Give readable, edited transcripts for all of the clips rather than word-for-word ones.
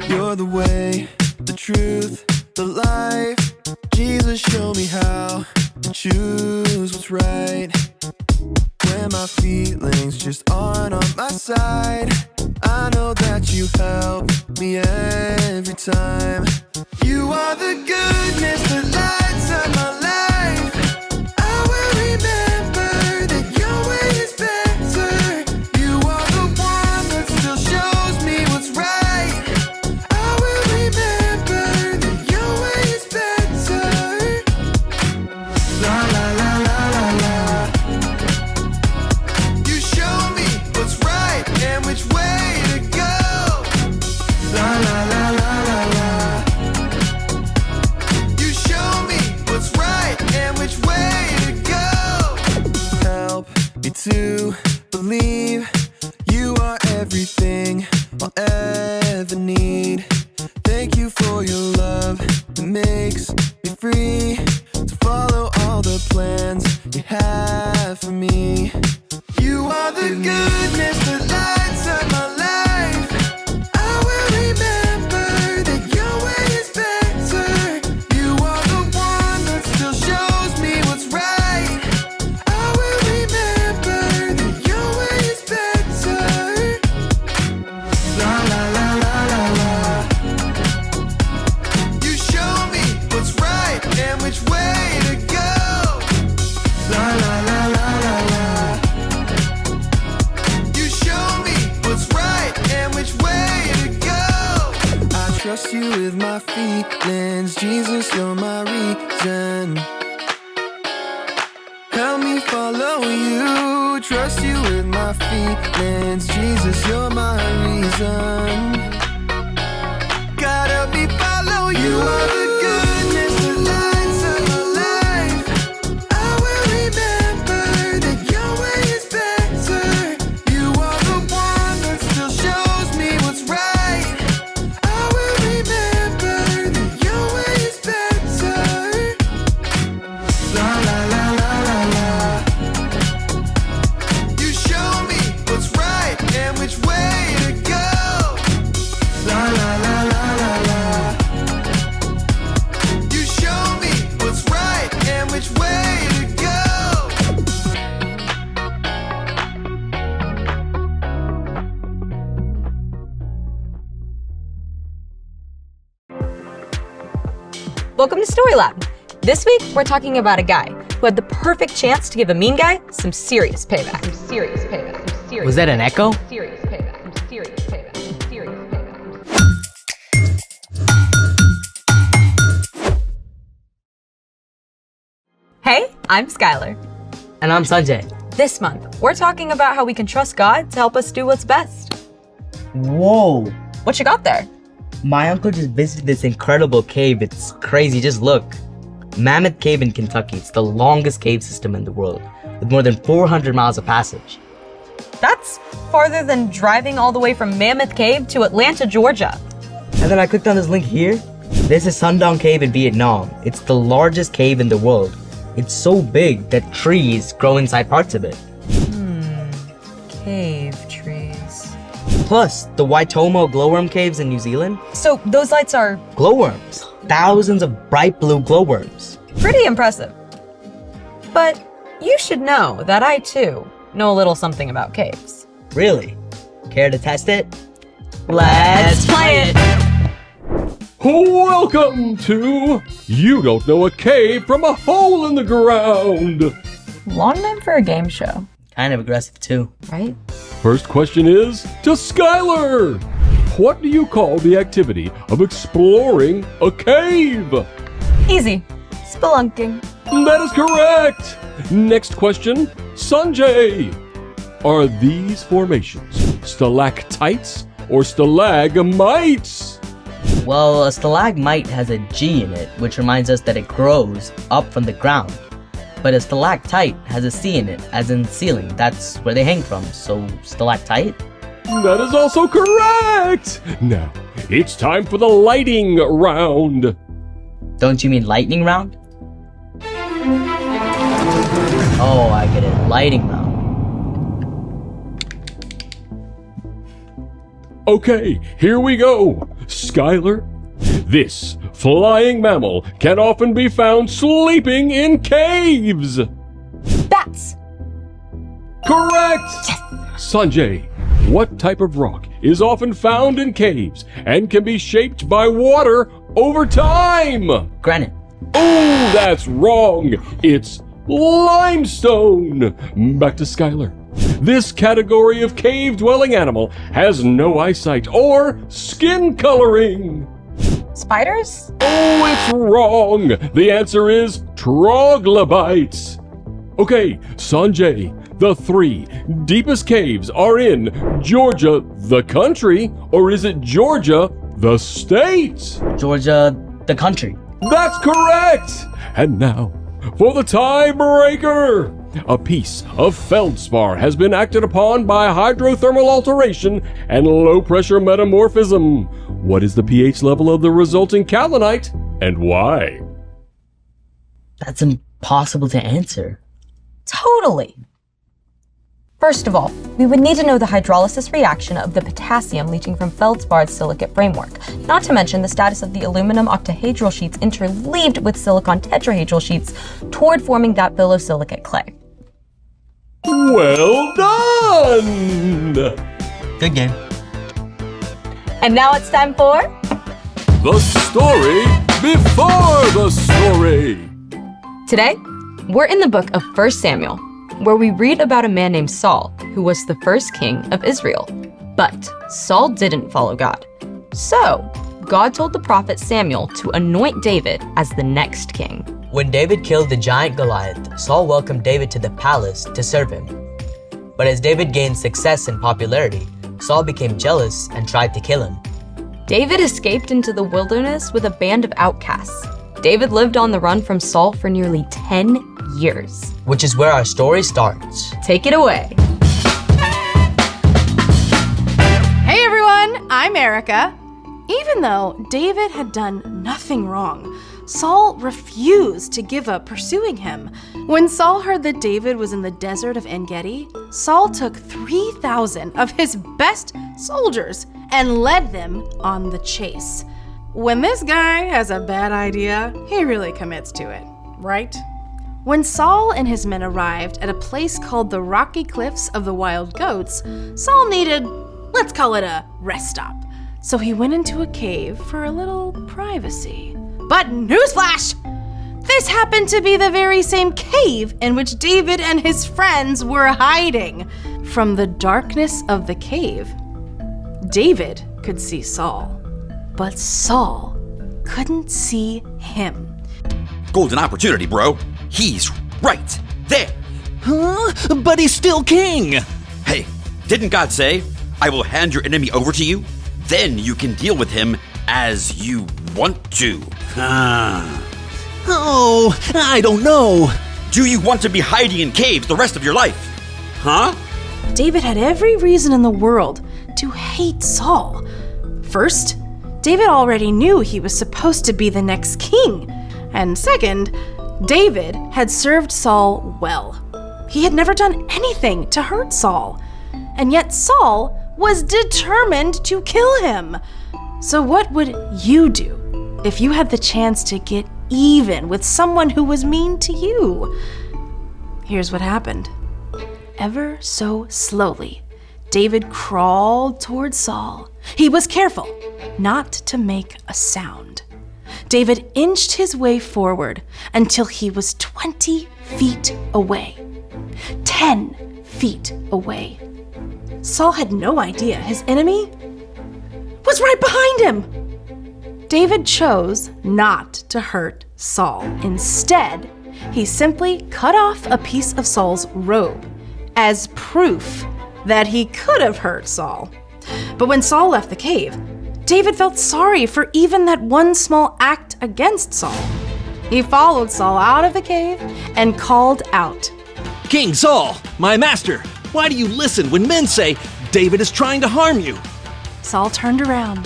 You're the way, the truth, the life. Jesus, show me how to choose what's right. When my feelings just aren't on my side, I know that you help me every time. You are the goodness that lights up my life. I will remember that your way is better. You are the one that still shows me what's right. I will remember that your way is better. La la la la la la. You show me what's right and which way to go. La la la la la la. You show me what's right and which way to go. Help me to believe you are everything I'll ever need. Thank you for your love that makes me free to follow all the plans you have for me. You are the goodness that lights up my life. I will remember that your way is better. You are the one that still shows me what's right. I will remember that your way is better. La la la la la la. You show me what's right and which way to go. La la la la la la. You show me what's right and which way to go. I trust you with my feelings, Jesus, you're my reason. Help me follow you, trust you with my feelings, Jesus, you're my reason. God, help me follow you. You are the goodness that lights up my life. I will remember that your way is better. You are the one that still shows me what's right. I will remember that your way is better. La la la la la la. You show me what's right and which way to go. La la la la la la. You show me what's right and which way to go. Welcome to Story Lab. This week, we're talking about a guy who had the perfect chance to give a mean guy some serious payback. Was that an echo? Serious payback. Hey, I'm Skylar. And I'm Sanjay. This month, we're talking about how we can trust God to help us do what's best. Whoa! What you got there? My uncle just visited this incredible cave. It's crazy, just look. Mammoth Cave in Kentucky. It's the longest cave system in the world, with more than 400 miles of passage. That's farther than driving all the way from Mammoth Cave to Atlanta, Georgia. And then I clicked on this link here. This is Sundong Cave in Vietnam. It's the largest cave in the world. It's so big that trees grow inside parts of it. Cave trees. Plus, the Waitomo glowworm caves in New Zealand. So those lights are Glowworms. Thousands of bright blue glowworms. pretty impressive. But you should know that I, too, know a little something about caves. Really? Care to test it? Let's play it! Welcome to You Don't Know a Cave from a Hole in the Ground. Long name for a game show, Kind of aggressive too. right? First question is to Skylar. what do you call the activity of exploring a cave? Easy. Spelunking. That is correct. Next question, Sanjay. Are these formations stalactites or stalagmites? Well, a stalagmite has a G in it, which reminds us that it grows up from the ground. But a stalactite has a C in it, as in ceiling. That's where they hang from, so stalactite? That is also correct. Now, it's time for the lighting round. Don't you mean lightning round? Oh, I get it. Lighting round. Okay, here we go. Skylar, this flying mammal can often be found sleeping in caves. Bats. Correct! Sanjay, what type of rock is often found in caves and can be shaped by water over time? Granite. Oh, that's wrong. It's limestone. Back to Skylar. This category of cave-dwelling animal has no eyesight or skin coloring. Spiders? Oh, it's wrong. The answer is troglobites. Okay, Sanjay, the 3 deepest caves are in Georgia, the country, or is it Georgia, the state? Georgia, the country. That's correct! And now, for the tiebreaker! A piece of feldspar has been acted upon by hydrothermal alteration and low-pressure metamorphism. What is the pH level of the resulting kaolinite, and why? That's impossible to answer. Totally. First of all, we would need to know the hydrolysis reaction of the potassium leaching from feldspar's silicate framework, not to mention the status of the aluminum octahedral sheets interleaved with silicon tetrahedral sheets toward forming that phyllosilicate clay. Well done! Good game. And now it's time for The story before the story. Today, we're in the book of 1 Samuel, where we read about a man named Saul, who was the first king of Israel. But Saul didn't follow God. So, God told the prophet Samuel to anoint David as the next king. When David killed the giant Goliath, Saul welcomed David to the palace to serve him. But as David gained success and popularity, Saul became jealous and tried to kill him. David escaped into the wilderness with a band of outcasts. David lived on the run from Saul for nearly 10 years. Which is where our story starts. Take it away. Hey everyone, I'm Erica. Even though David had done nothing wrong, Saul refused to give up pursuing him. When Saul heard that David was in the desert of En-Gedi, Saul took 3,000 of his best soldiers and led them on the chase. When this guy has a bad idea, he really commits to it, right? When Saul and his men arrived at a place called the Rocky Cliffs of the Wild Goats, Saul needed, let's call it a rest stop. So he went into a cave for a little privacy. But newsflash! This happened to be the very same cave in which David and his friends were hiding. From the darkness of the cave, David could see Saul, but Saul couldn't see him. Golden opportunity, bro. He's right there. Huh? But he's still king! Hey, didn't God say, I will hand your enemy over to you? Then you can deal with him as you want to. Oh, I don't know. Do you want to be hiding in caves the rest of your life? Huh? David had every reason in the world to hate Saul. First, David already knew he was supposed to be the next king. And second, David had served Saul well. He had never done anything to hurt Saul. And yet Saul was determined to kill him. So what would you do if you had the chance to get even with someone who was mean to you? Here's what happened. Ever so slowly, David crawled toward Saul. He was careful not to make a sound. David inched his way forward until he was 20 feet away. 10 feet away. Saul had no idea his enemy was right behind him. David chose not to hurt Saul. Instead, he simply cut off a piece of Saul's robe as proof that he could have hurt Saul. But when Saul left the cave, David felt sorry for even that one small act against Saul. He followed Saul out of the cave and called out, King Saul, my master, why do you listen when men say David is trying to harm you? Saul turned around.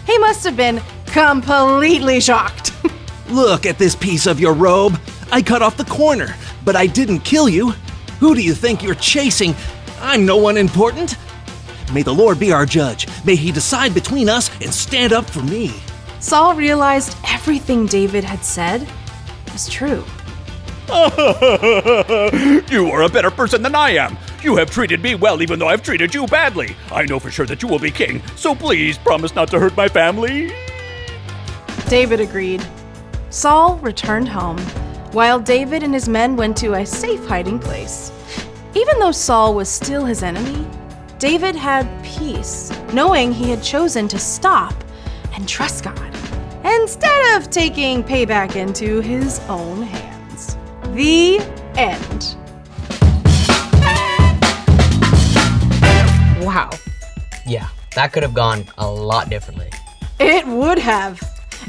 He must have been completely shocked. Look at this piece of your robe. I cut off the corner, but I didn't kill you. Who do you think you're chasing? I'm no one important. May the Lord be our judge. May he decide between us and stand up for me. Saul realized everything David had said was true. You are a better person than I am. You have treated me well even though I've treated you badly. I know for sure that you will be king, so please promise not to hurt my family. David agreed. Saul returned home, while David and his men went to a safe hiding place. Even though Saul was still his enemy, David had peace, knowing he had chosen to stop and trust God, instead of taking payback into his own hands. The end. Wow. Yeah, that could have gone a lot differently. It would have,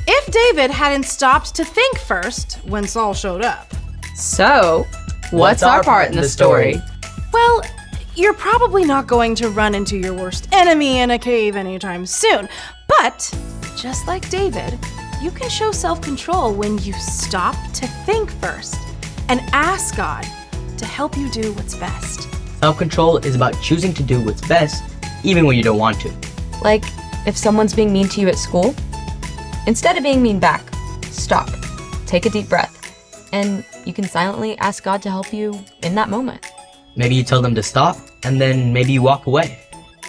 if David hadn't stopped to think first when Saul showed up. So, what's our part in the story? Well, you're probably not going to run into your worst enemy in a cave anytime soon. But, just like David, you can show self-control when you stop to think first and ask God to help you do what's best. Self-control is about choosing to do what's best, even when you don't want to. Like, if someone's being mean to you at school, instead of being mean back, stop, take a deep breath, and you can silently ask God to help you in that moment. Maybe you tell them to stop, and then maybe you walk away.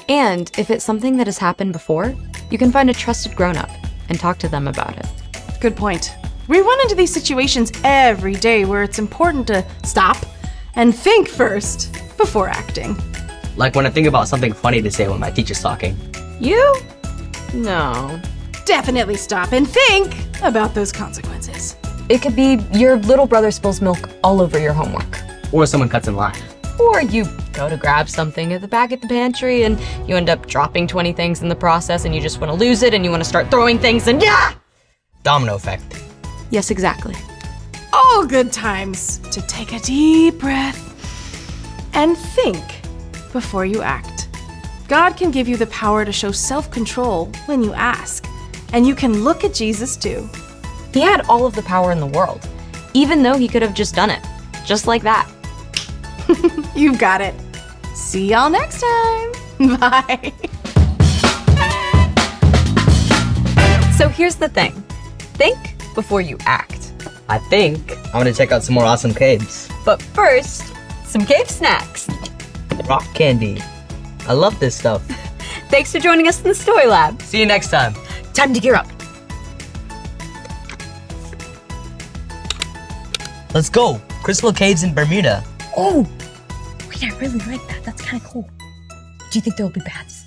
And if it's something that has happened before, you can find a trusted grown-up and talk to them about it. Good point. We run into these situations every day where it's important to stop and think first before acting. Like when I think about something funny to say when my teacher's talking. You? No. Definitely stop and think about those consequences. It could be your little brother spills milk all over your homework. Or someone cuts in line. Or you go to grab something at the back of the pantry and you end up dropping 20 things in the process and you just want to lose it and you want to start throwing things and yeah! Domino effect. Yes, exactly. All good times to take a deep breath and think before you act. God can give you the power to show self-control when you ask. And you can look at Jesus too. He had all of the power in the world, even though he could have just done it. Just like that. You've got it. See y'all next time. Bye. So here's the thing. Think before you act. I think I'm gonna check out some more awesome caves. But first, some cave snacks. Rock candy. I love this stuff. Thanks for joining us in the Story Lab. See you next time. Time to gear up. Let's go. Crystal Caves in Bermuda. Oh, wait, I really like that. That's kind of cool. Do you think there will be baths?